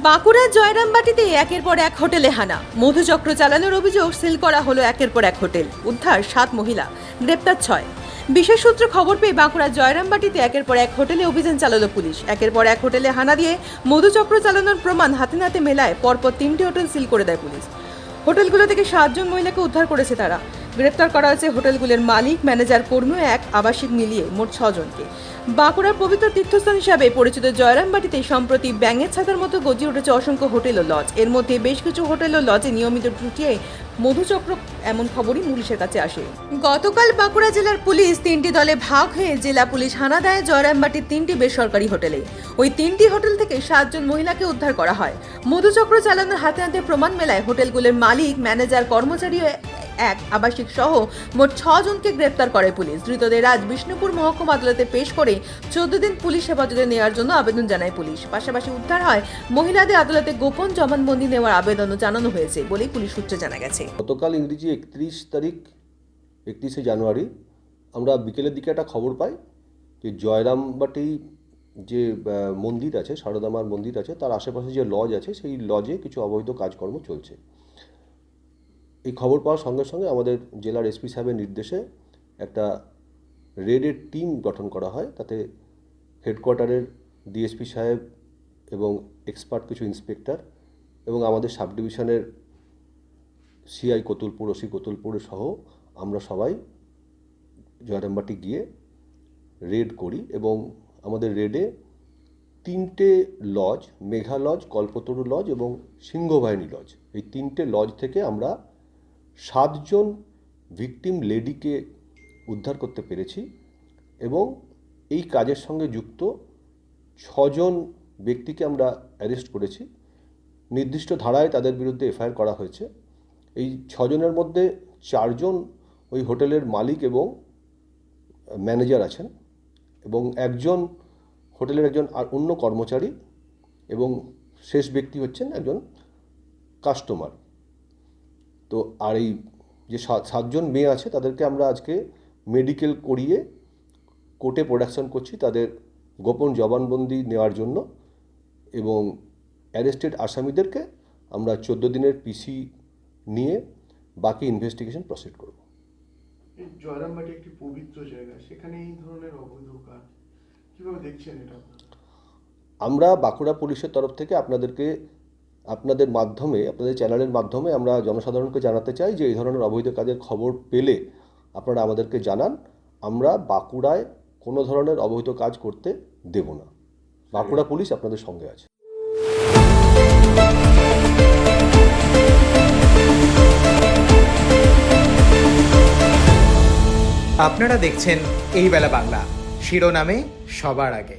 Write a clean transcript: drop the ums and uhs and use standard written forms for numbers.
বাঁকুড়ার জয়রামবাটিতে একের পর এক হোটেলে হানা, মধুচক্র চালানোর অভিযোগ, সিল করা হলো একের পর এক হোটেল, উদ্ধার 7 মহিলা, গ্রেপ্তার 6। বিশেষ সূত্রে খবর পেয়ে বাঁকুড়ার জয়রামবাটিতে একের পর এক হোটেলে অভিযান চালালো পুলিশ। একের পর এক হোটেলে হানা দিয়ে মধুচক্র চালানোর প্রমাণ হাতে নাতে মেলায় পরপর 3টি হোটেল সিল করে দেয় পুলিশ। হোটেলগুলো থেকে 7 জন মহিলাকে উদ্ধার করেছে তারা। গ্রেপ্তার করা হয়েছে হোটেলগুলোর মালিক, ম্যানেজার, কর্মী ও এক আবাসিক মিলিয়ে মোট 6 জনকে। বাঁকুড়ার পবিত্র তীর্থস্থান হিসাবে পরিচিত জয়রামবাটিতে সম্প্রতি ব্যাঙের ছাতার মতো গজিয়ে উঠেছে অসংখ্য হোটেল ও লজ। এর মধ্যে বেশ কিছু হোটেল ও লজে নিয়মিত ত্রুটিয়ে মধুচক্র, এমন খবরই পুলিশের কাছে আসে। গতকাল বাঁকুড়া জেলার পুলিশ 3টি দলে ভাগ হয়ে জেলা পুলিশ হানা দেয় জয়রামবাটির 3টি বেসরকারি হোটেলে। ওই 3টি হোটেল থেকে 7 জন মহিলাকে উদ্ধার করা হয়। মধুচক্র চালানোর হাতে হাতে প্রমাণ মেলায় হোটেলগুলোর মালিক, ম্যানেজার, কর্মচারী ও এক আবাসিক সহ মোট 6 জনকে গ্রেপ্তার করে পুলিশ। ধৃতদের আজ বিষ্ণুপুর মহকুমা আদালতে পেশ করে 14 দিন পুলিশ হেফাজতে নেওয়ার জন্য আবেদন জানায় পুলিশ। পাশাপাশি উদ্ধার হয় মহিলাদের আদালতে গোপন জবানবন্দি নেওয়ার আবেদনও জানানো হয়েছে বলেই পুলিশ সূত্রে জানা গেছে। গতকাল ইংরেজি 31 জানুয়ারি আমরা বিকেলের দিকে একটা খবর পাই যে জয়রামবাটি যে মন্দির আছে, সারদামার মন্দির আছে, তার আশেপাশে যে লজ আছে সেই লজে কিছু অবৈধ কাজকর্ম চলছে। এই খবর পাওয়ার সঙ্গে সঙ্গে আমাদের জেলার এসপি সাহেবের নির্দেশে একটা রেডের টিম গঠন করা হয়। তাতে হেডকোয়ার্টারের ডিএসপি সাহেব এবং এক্সপার্ট কিছু ইন্সপেক্টর এবং আমাদের সাব ডিভিশনের সিআই কতুলপুর, ওসি কতুলপুর সহ আমরা সবাই জয়রামবাটি গিয়ে রেড করি এবং আমাদের রেডে 3টে লজ, মেঘা লজ, কল্পতরু লজ এবং সিংহবাহিনী লজ, এই 3টে লজ থেকে আমরা 7 জন ভিকটিম লেডিকে উদ্ধার করতে পেরেছি এবং এই কাজের সঙ্গে যুক্ত 6 জন ব্যক্তিকে আমরা অ্যারেস্ট করেছি। নির্দিষ্ট ধারায় তাদের বিরুদ্ধে এফআইআর করা হয়েছে। এই 6 জনের মধ্যে 4 জন ওই হোটেলের মালিক এবং ম্যানেজার আছেন এবং একজন হোটেলের একজন আর অন্য কর্মচারী এবং শেষ ব্যক্তি হচ্ছেন একজন কাস্টমার। তো আর এই যে 7 জন মেয়ে আছে তাদেরকে আমরা আজকে মেডিকেল করিয়ে কোর্টে প্রোডাকশন করছি তাদের গোপন জবানবন্দি নেওয়ার জন্য এবং অ্যারেস্টেড আসামিদেরকে আমরা 14 দিনের পিসি নিয়ে বাকি ইনভেস্টিগেশন প্রসিড করব। জয়রামবাটি একটি পবিত্র জায়গা, সেখানে এই ধরনের অবৈধ কাজ কীভাবে দেখছেন এটা? আমরা বাঁকুড়া পুলিশের তরফ থেকে আপনাদের মাধ্যমে, আপনাদের চ্যানেলের মাধ্যমে আমরা জনসাধারণকে জানাতে চাই যে এই ধরনের অবৈধ কাজের খবর পেলে আপনারা আমাদেরকে জানান। আমরা বাঁকুড়ায় কোনো ধরনের অবৈধ কাজ করতে দেব না। বাঁকুড়া পুলিশ আপনাদের সঙ্গে আছে। আপনারা দেখছেন এই বেলা বাংলা, শিরোনামে সবার আগে।